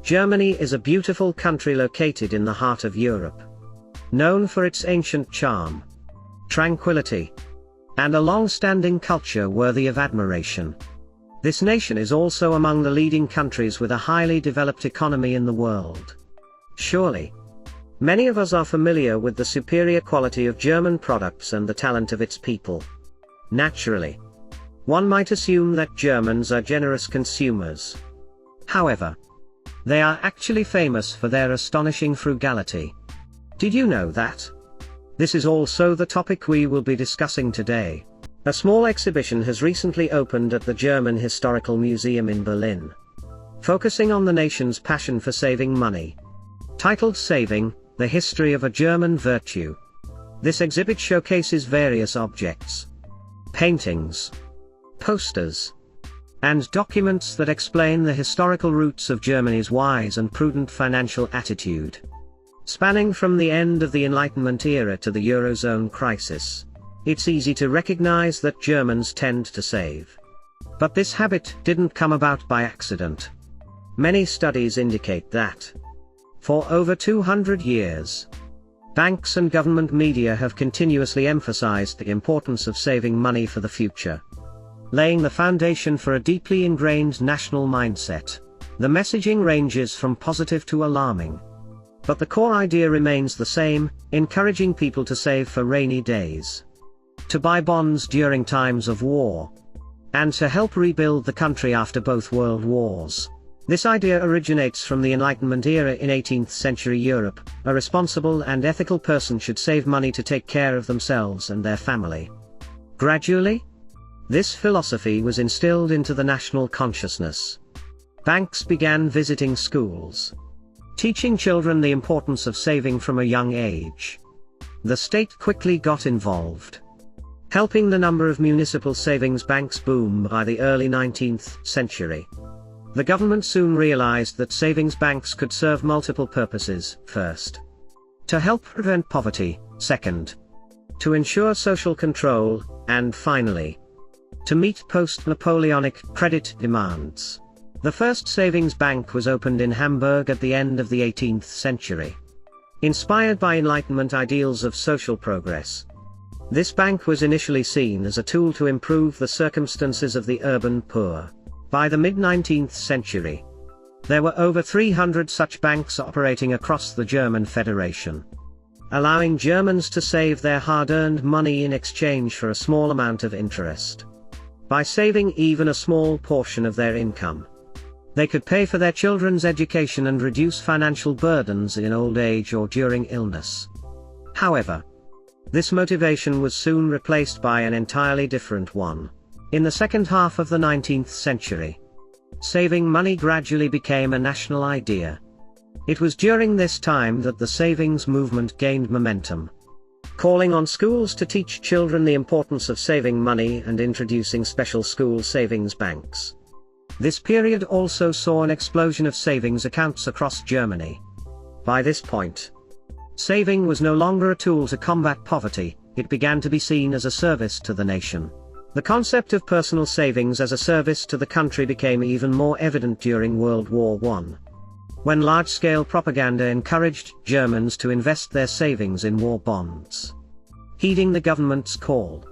Germany is a beautiful country located in the heart of Europe. Known for its ancient charm, tranquility, and a long-standing culture worthy of admiration. This nation is also among the leading countries with a highly developed economy in the world. Surely, many of us are familiar with the superior quality of German products and the talent of its people. Naturally, one might assume that Germans are generous consumers. However, they are actually famous for their astonishing frugality. Did you know that? This is also the topic we will be discussing today. A small exhibition has recently opened at the German Historical Museum in Berlin, focusing on the nation's passion for saving money. Titled Saving, the History of a German Virtue. This exhibit showcases various objects, paintings, posters, and documents that explain the historical roots of Germany's wise and prudent financial attitude. Spanning from the end of the Enlightenment era to the Eurozone crisis, it's easy to recognize that Germans tend to save. But this habit didn't come about by accident. Many studies indicate that, for over 200 years, banks and government media have continuously emphasized the importance of saving money for the future, laying the foundation for a deeply ingrained national mindset. The messaging ranges from positive to alarming, but the core idea remains the same: encouraging people to save for rainy days, to buy bonds during times of war, and to help rebuild the country after both world wars. This idea originates from the Enlightenment era in 18th century Europe. A responsible and ethical person should save money to take care of themselves and their family. Gradually, this philosophy was instilled into the national consciousness. Banks began visiting schools, teaching children the importance of saving from a young age. The state quickly got involved, helping the number of municipal savings banks boom by the early 19th century. The government soon realized that savings banks could serve multiple purposes: first, to help prevent poverty; second, to ensure social control; and finally, to meet post-Napoleonic credit demands. The first savings bank was opened in Hamburg at the end of the 18th century. Inspired by Enlightenment ideals of social progress, this bank was initially seen as a tool to improve the circumstances of the urban poor. By the mid-19th century, there were over 300 such banks operating across the German Federation, allowing Germans to save their hard-earned money in exchange for a small amount of interest. By saving even a small portion of their income, they could pay for their children's education and reduce financial burdens in old age or during illness. However, this motivation was soon replaced by an entirely different one. In the second half of the 19th century, saving money gradually became a national idea. It was during this time that the savings movement gained momentum, calling on schools to teach children the importance of saving money and introducing special school savings banks. This period also saw an explosion of savings accounts across Germany. By this point, saving was no longer a tool to combat poverty; it began to be seen as a service to the nation. The concept of personal savings as a service to the country became even more evident during World War I, when large-scale propaganda encouraged Germans to invest their savings in war bonds. Heeding the government's call,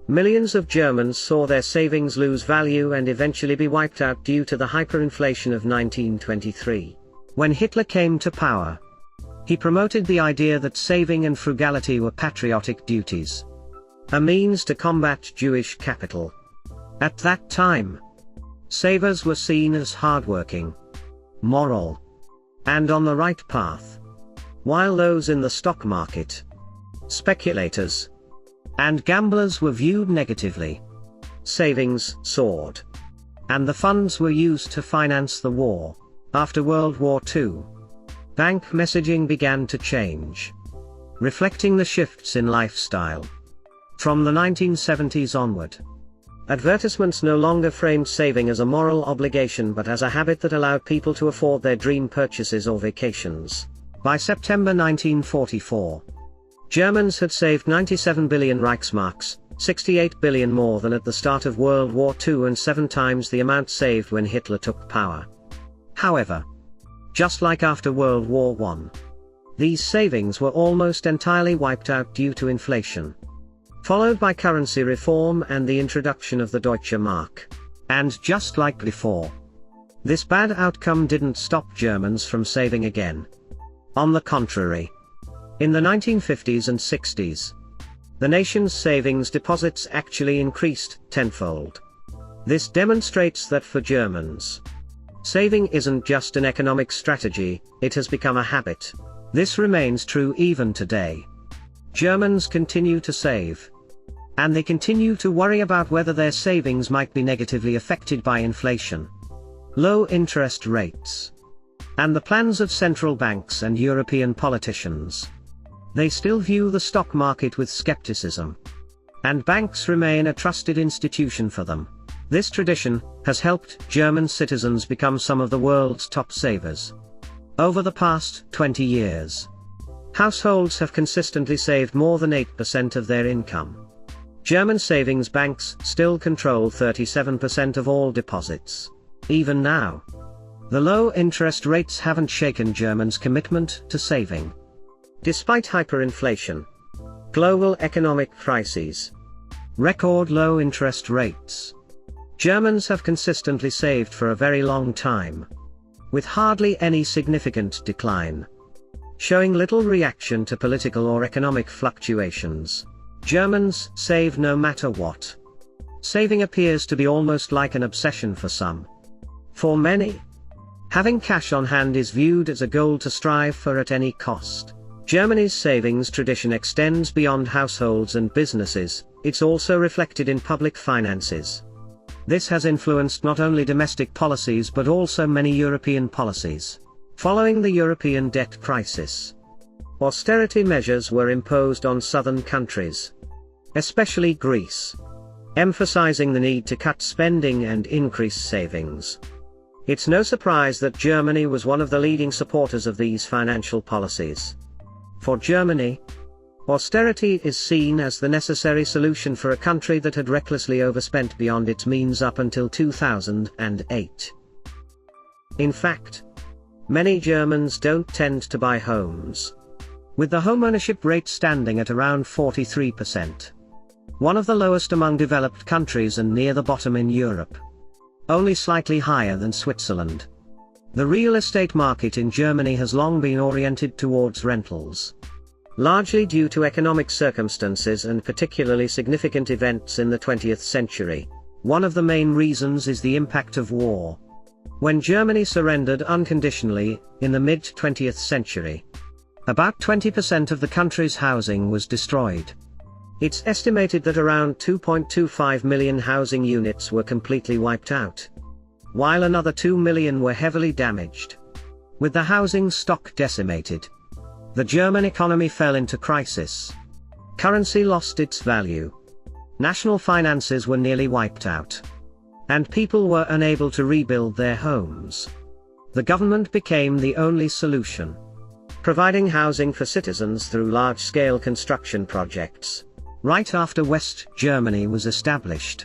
millions of Germans saw their savings lose value and eventually be wiped out due to the hyperinflation of 1923. When Hitler came to power, he promoted the idea that saving and frugality were patriotic duties, a means to combat Jewish capital. At that time, savers were seen as hardworking, moral, and on the right path, while those in the stock market, speculators, and gamblers were viewed negatively. Savings soared, and the funds were used to finance the war. After World War II, bank messaging began to change, reflecting the shifts in lifestyle. From the 1970s onward, advertisements no longer framed saving as a moral obligation but as a habit that allowed people to afford their dream purchases or vacations. By September 1944, Germans had saved 97 billion Reichsmarks, 68 billion more than at the start of World War II and 7 times the amount saved when Hitler took power. However, just like after World War I, these savings were almost entirely wiped out due to inflation, followed by currency reform and the introduction of the Deutsche Mark. And just like before, this bad outcome didn't stop Germans from saving again. On the contrary, in the 1950s and 60s, the nation's savings deposits actually increased tenfold. This demonstrates that for Germans, saving isn't just an economic strategy, it has become a habit. This remains true even today. Germans continue to save, and they continue to worry about whether their savings might be negatively affected by inflation, low interest rates, and the plans of central banks and European politicians. They still view the stock market with skepticism, and banks remain a trusted institution for them. This tradition has helped German citizens become some of the world's top savers. Over the past 20 years, households have consistently saved more than 8% of their income. German savings banks still control 37% of all deposits. Even now, the low interest rates haven't shaken Germans' commitment to saving. Despite hyperinflation, global economic crises, record low interest rates, Germans have consistently saved for a very long time, with hardly any significant decline, showing little reaction to political or economic fluctuations. Germans save no matter what. Saving appears to be almost like an obsession for some. For many, having cash on hand is viewed as a goal to strive for at any cost. Germany's savings tradition extends beyond households and businesses, it's also reflected in public finances. This has influenced not only domestic policies but also many European policies. Following the European debt crisis, austerity measures were imposed on southern countries, especially Greece, emphasizing the need to cut spending and increase savings. It's no surprise that Germany was one of the leading supporters of these financial policies. For Germany, austerity is seen as the necessary solution for a country that had recklessly overspent beyond its means up until 2008. In fact, many Germans don't tend to buy homes, with the homeownership rate standing at around 43%. One of the lowest among developed countries and near the bottom in Europe. Only slightly higher than Switzerland. The real estate market in Germany has long been oriented towards rentals, largely due to economic circumstances and particularly significant events in the 20th century. One of the main reasons is the impact of war. When Germany surrendered unconditionally, in the mid-20th century, about 20% of the country's housing was destroyed. It's estimated that around 2.25 million housing units were completely wiped out, while another 2 million were heavily damaged. With the housing stock decimated, the German economy fell into crisis. Currency lost its value. National finances were nearly wiped out, and people were unable to rebuild their homes. The government became the only solution, providing housing for citizens through large-scale construction projects. Right after West Germany was established,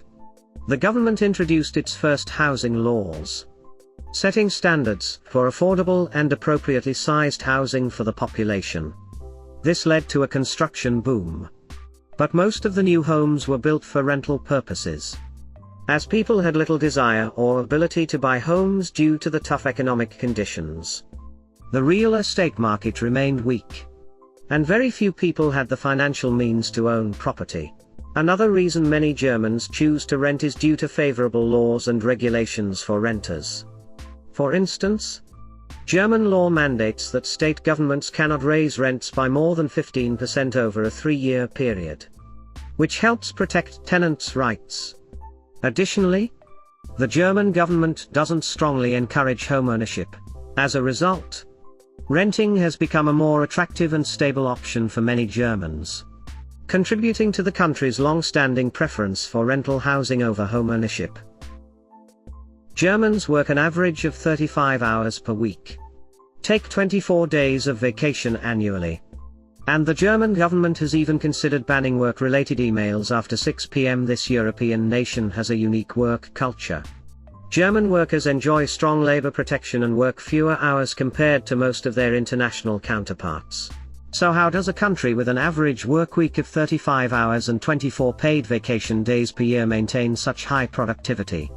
the government introduced its first housing laws, setting standards for affordable and appropriately sized housing for the population. This led to a construction boom. But most of the new homes were built for rental purposes, as people had little desire or ability to buy homes due to the tough economic conditions. The real estate market remained weak, and very few people had the financial means to own property. Another reason many Germans choose to rent is due to favorable laws and regulations for renters. For instance, German law mandates that state governments cannot raise rents by more than 15% over a 3-year period, which helps protect tenants' rights. Additionally, the German government doesn't strongly encourage homeownership. As a result, renting has become a more attractive and stable option for many Germans, contributing to the country's long-standing preference for rental housing over homeownership. Germans work an average of 35 hours per week. take 24 days of vacation annually. And the German government has even considered banning work-related emails after 6 p.m. This European nation has a unique work culture. German workers enjoy strong labor protection and work fewer hours compared to most of their international counterparts. So how does a country with an average work week of 35 hours and 24 paid vacation days per year maintain such high productivity?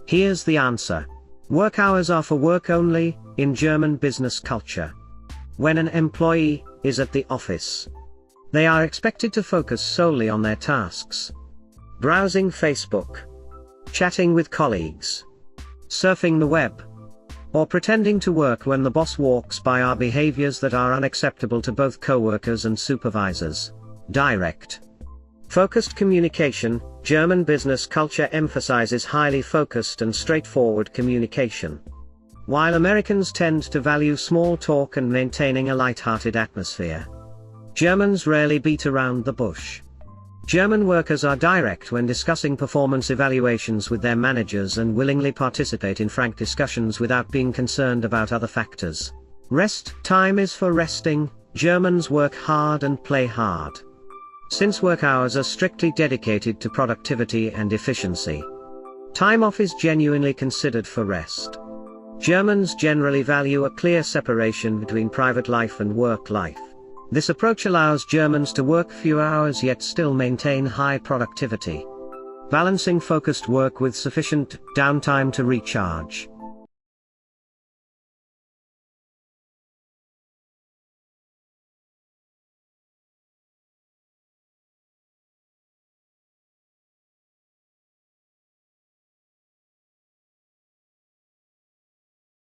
Here's the answer. Work hours are for work only, in German business culture. When an employee is at the office, they are expected to focus solely on their tasks. Browsing Facebook, chatting with colleagues, surfing the web, or pretending to work when the boss walks by are behaviors that are unacceptable to both co-workers and supervisors. Direct, focused communication. German business culture emphasizes highly focused and straightforward communication, while Americans tend to value small talk and maintaining a light-hearted atmosphere. Germans rarely beat around the bush. German workers are direct when discussing performance evaluations with their managers and willingly participate in frank discussions without being concerned about other factors. Rest time is for resting. Germans work hard and play hard. Since work hours are strictly dedicated to productivity and efficiency, time off is genuinely considered for rest. Germans generally value a clear separation between private life and work life. This approach allows Germans to work fewer hours yet still maintain high productivity, balancing focused work with sufficient downtime to recharge.